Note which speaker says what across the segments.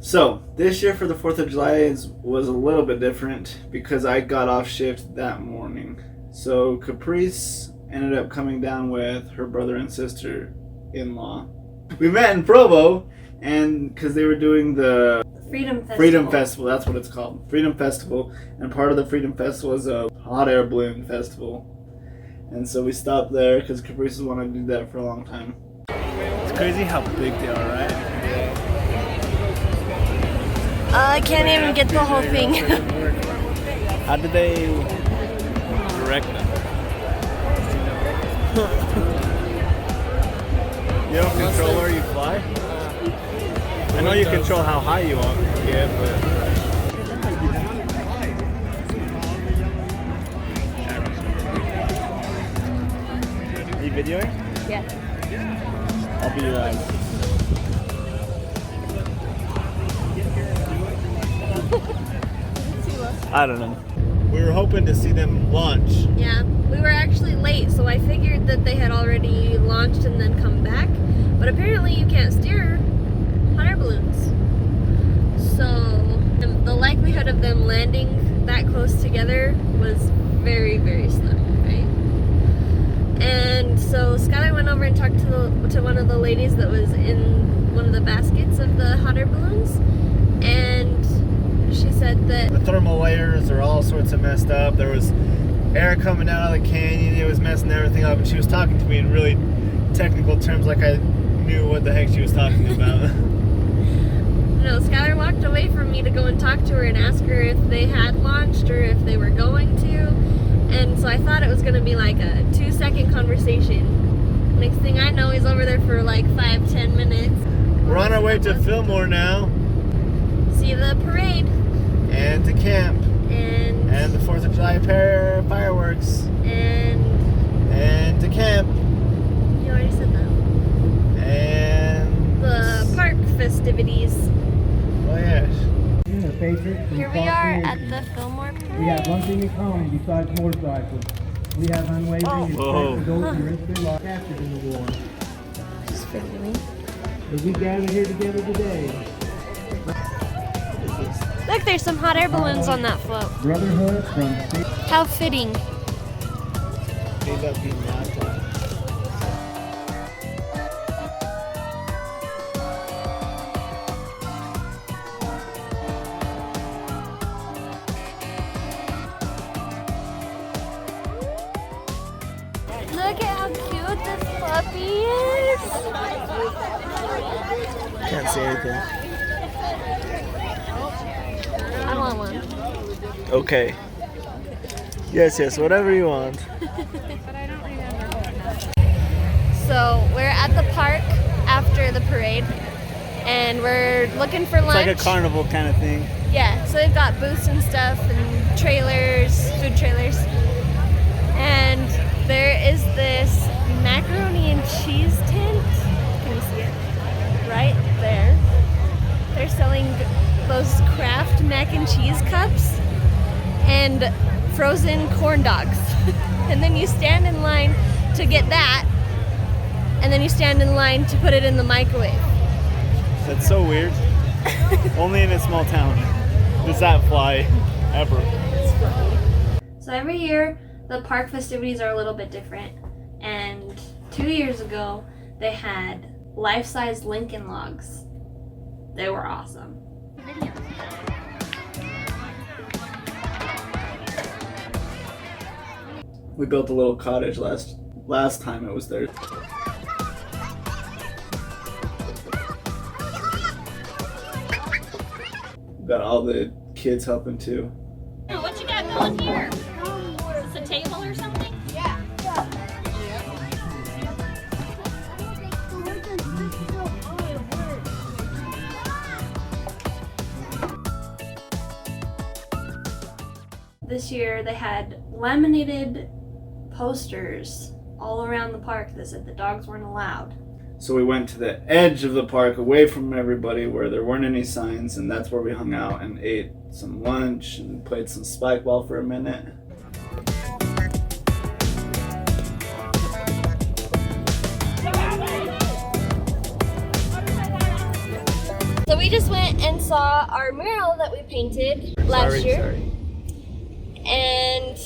Speaker 1: So this year for the 4th of July was a little bit different because I got off shift that morning. So Caprice ended up coming down with her brother and sister-in-law. We met in Provo, and because they were doing the Freedom Festival, that's what it's called. Freedom Festival. And part of the Freedom Festival is a hot air balloon festival. And so we stopped there because Caprice has wanted to do that for a long time. It's crazy how big they are, right?
Speaker 2: I can't even get the whole thing.
Speaker 1: How did they direct them? You don't control where you fly? I know you control how high you want to get, but... Are you videoing?
Speaker 2: Yeah.
Speaker 1: I'll be live. I don't know. We were hoping to see them launch.
Speaker 2: Yeah, we were actually late, so I figured that they had already launched and then come back. But apparently you can't steer hot air balloons. So the likelihood of them landing that close together was very, very slim, right? And so Skylar went over and talked to one of the ladies that was in one of the baskets of the hot air balloons, and she said that
Speaker 1: the thermal layers are all sorts of messed up. There was air coming out of the canyon. It was messing everything up. And she was talking to me in really technical terms, like I knew what the heck she was talking about.
Speaker 2: No, Skylar walked away from me to go and talk to her and ask her if they had launched or if they were going to. And so I thought it was going to be like a 2-second conversation. Next thing I know, he's over there for like 5-10 minutes.
Speaker 1: We're on our way to Fillmore now.
Speaker 2: See the parade.
Speaker 1: And to camp. And the 4th of July fireworks. And to camp.
Speaker 2: You already said that.
Speaker 1: And
Speaker 2: the park festivities.
Speaker 1: Oh yes.
Speaker 2: Here we are at the Fillmore parade.
Speaker 3: We have one thing in common besides motorcycles. We have unwavering respect for those who risked their lives captured in the war.
Speaker 2: Just for me.
Speaker 3: As we gather here together today.
Speaker 2: Look, there's some hot air balloons on that float.
Speaker 3: Brotherhood from...
Speaker 2: How fitting. Look at how cute this puppy is.
Speaker 1: Can't see anything.
Speaker 2: I want one.
Speaker 1: Okay. Yes, whatever you want.
Speaker 2: So we're at the park after the parade, and we're looking for lunch.
Speaker 1: It's like a carnival kind of thing.
Speaker 2: Yeah, so they've got booths and stuff and trailers, food trailers. And there is this macaroni and cheese tent. Can you see it? Right there. They're selling those Kraft mac and cheese cups and frozen corn dogs. And then you stand in line to get that, and then you stand in line to put it in the microwave.
Speaker 1: That's so weird. Only in a small town does that fly, ever.
Speaker 2: So every year, the park festivities are a little bit different. And 2 years ago, they had life-size Lincoln Logs. They were awesome.
Speaker 1: We built a little cottage last time it was there. Got all the kids helping too.
Speaker 4: What you got going here? Is this a table or something? Yeah.
Speaker 2: This year they had laminated posters all around the park that said the dogs weren't allowed.
Speaker 1: So we went to the edge of the park, away from everybody, where there weren't any signs, and that's where we hung out and ate some lunch and played some spike ball for a minute.
Speaker 2: So we we just went and saw our mural that we painted last year. And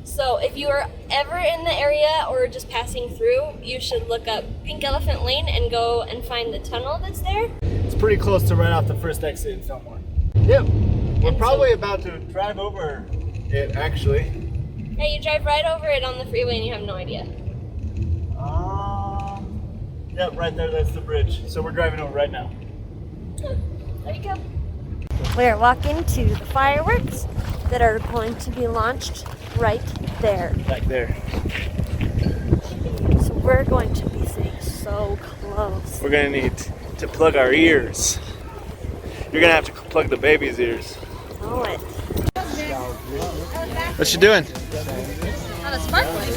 Speaker 2: so if you are ever in the area or just passing through, you should look up Pink Elephant Lane and go and find the tunnel that's there.
Speaker 1: It's pretty close to right off the first exit in Fillmore. Yep. We're probably about to drive over it, actually.
Speaker 2: Yeah, you drive right over it on the freeway and you have no idea.
Speaker 1: Yep, right there, that's the bridge. So we're driving over right now.
Speaker 2: There you go. We're walking to the fireworks that are going to be launched right there.
Speaker 1: Back there.
Speaker 2: So we're going to be sitting so close.
Speaker 1: We're gonna need to plug our ears. You're gonna have to plug the baby's ears.
Speaker 2: Oh, it.
Speaker 1: What you doing?
Speaker 2: Not a sparkling.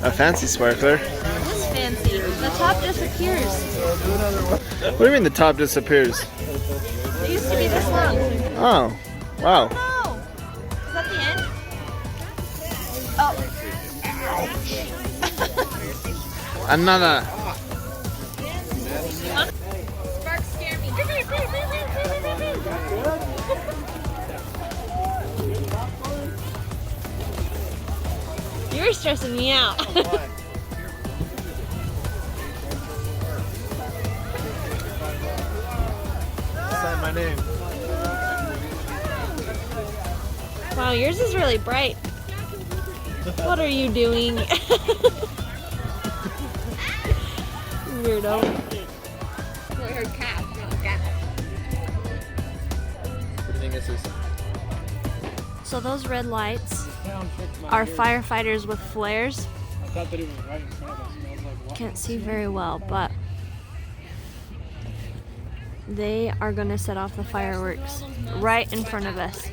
Speaker 1: A fancy sparkler.
Speaker 2: This is fancy. The top disappears.
Speaker 1: What do you mean the top disappears?
Speaker 2: It used to be this long.
Speaker 1: Oh, wow.
Speaker 2: No! Is that the end? Oh.
Speaker 1: Another.
Speaker 2: Sparks scare me. You're stressing me out.
Speaker 1: Sign my name.
Speaker 2: Wow, yours is really bright. What are you doing? Weirdo. I heard cat, not cat.
Speaker 1: What do you think this is?
Speaker 2: So those red lights are firefighters with flares.
Speaker 3: I thought that it was right in front of us. And I was like, what?
Speaker 2: Can't see very well, but they are going to set off the fireworks right in front of us.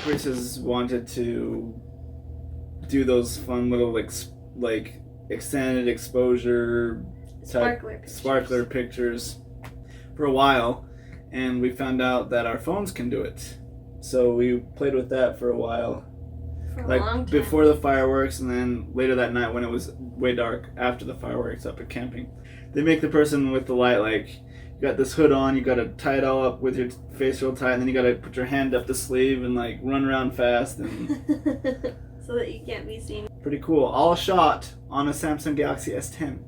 Speaker 1: Chris has wanted to do those fun little like extended exposure type sparkler pictures for a while, and we found out that our phones can do it. So we played with that for a while,
Speaker 2: For a
Speaker 1: like
Speaker 2: long time.
Speaker 1: before the fireworks, and then later that night when it was way dark after the fireworks up at camping. They make the person with the light like, you got this hood on, you gotta tie it all up with your face real tight, and then you gotta put your hand up the sleeve and like run around fast, and
Speaker 2: So that you can't be seen.
Speaker 1: pretty cool. All shot on a Samsung Galaxy S10.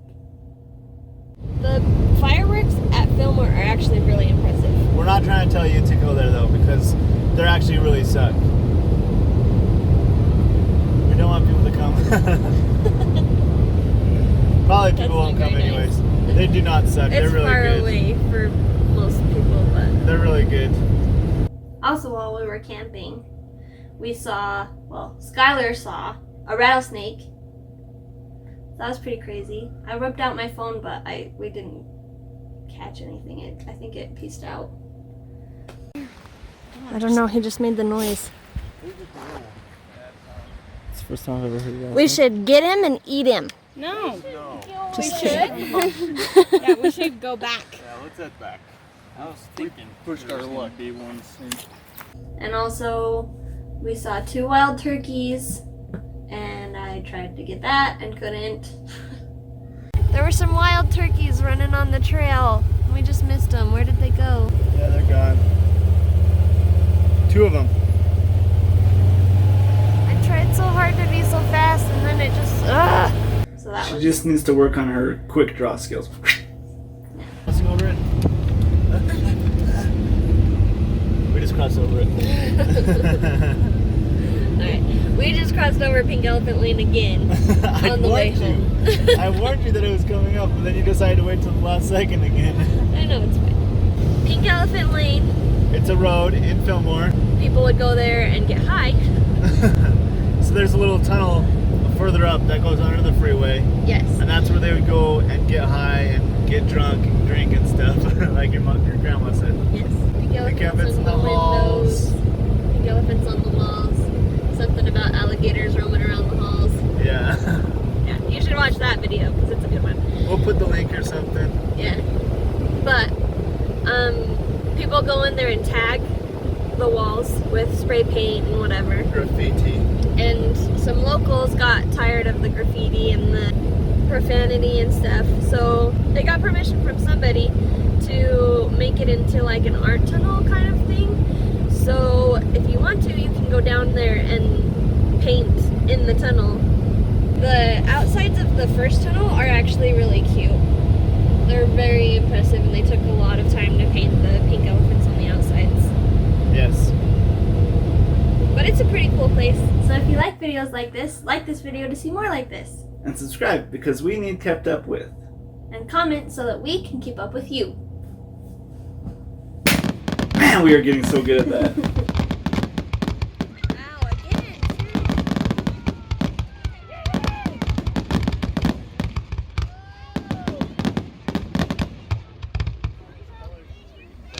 Speaker 2: The fireworks at Fillmore are actually really impressive.
Speaker 1: We're not trying to tell you to go there though, because they're actually really suck. We don't want people to come. Probably people won't come
Speaker 2: very
Speaker 1: anyways. They do not suck. They're
Speaker 2: It's
Speaker 1: really
Speaker 2: far
Speaker 1: good.
Speaker 2: away for most people, but
Speaker 1: They're really good.
Speaker 2: also while we were camping, we saw, well, Skylar saw a rattlesnake. That was pretty crazy. I ripped out my phone, but we didn't catch anything. I think it pieced out. I don't know. He just made the noise.
Speaker 1: It's the first time I've ever heard that.
Speaker 2: We should get him and eat him.
Speaker 4: No.
Speaker 2: Just
Speaker 4: We
Speaker 2: kidding.
Speaker 4: Yeah, we should go back.
Speaker 1: Yeah, let's head back. I was thinking push our luck. Be one soon.
Speaker 2: And also, we saw 2 wild turkeys, and I tried to get that and couldn't. There were some wild turkeys running on the trail. We just missed them. Where did they go?
Speaker 1: Yeah, they're gone. 2 of them.
Speaker 2: I tried so hard to be so fast, and then it just, ugh. So that
Speaker 1: She
Speaker 2: was
Speaker 1: just needs to work on her quick draw skills. Crossing over it. We just crossed over it.
Speaker 2: Alright. We just crossed over Pink Elephant Lane again on the way home.
Speaker 1: I warned you that it was coming up, but then you decided to wait till the last second again.
Speaker 2: I know, it's fine. Pink Elephant Lane.
Speaker 1: It's a road in Fillmore.
Speaker 2: People would go there and get high.
Speaker 1: So there's a little tunnel further up that goes under the freeway.
Speaker 2: Yes.
Speaker 1: And that's where they would go and get high and get drunk and drink and stuff, like your grandma said.
Speaker 2: Yes. Pink
Speaker 1: elephants in the
Speaker 2: windows.
Speaker 1: halls.
Speaker 2: Pink elephants on the walls. Something about alligators roaming around the halls.
Speaker 1: Yeah.
Speaker 2: Yeah, you should watch that video because it's a good one.
Speaker 1: We'll put the link or something.
Speaker 2: Yeah. But People go in there and tag the walls with spray paint and whatever.
Speaker 1: Graffiti.
Speaker 2: And some locals got tired of the graffiti and the profanity and stuff, so they got permission from somebody to make it into like an art tunnel kind of thing. So if you want to, you can go down there and paint in the tunnel. The outsides of the first tunnel are actually really cute. They're very impressive, and they took a lot of time to paint the pink elephants on the outsides.
Speaker 1: Yes.
Speaker 2: But it's a pretty cool place. So if you like videos like this video to see more like this.
Speaker 1: And subscribe, because we need kept up with.
Speaker 2: And comment so that we can keep up with you.
Speaker 1: Man, we are getting so good at that.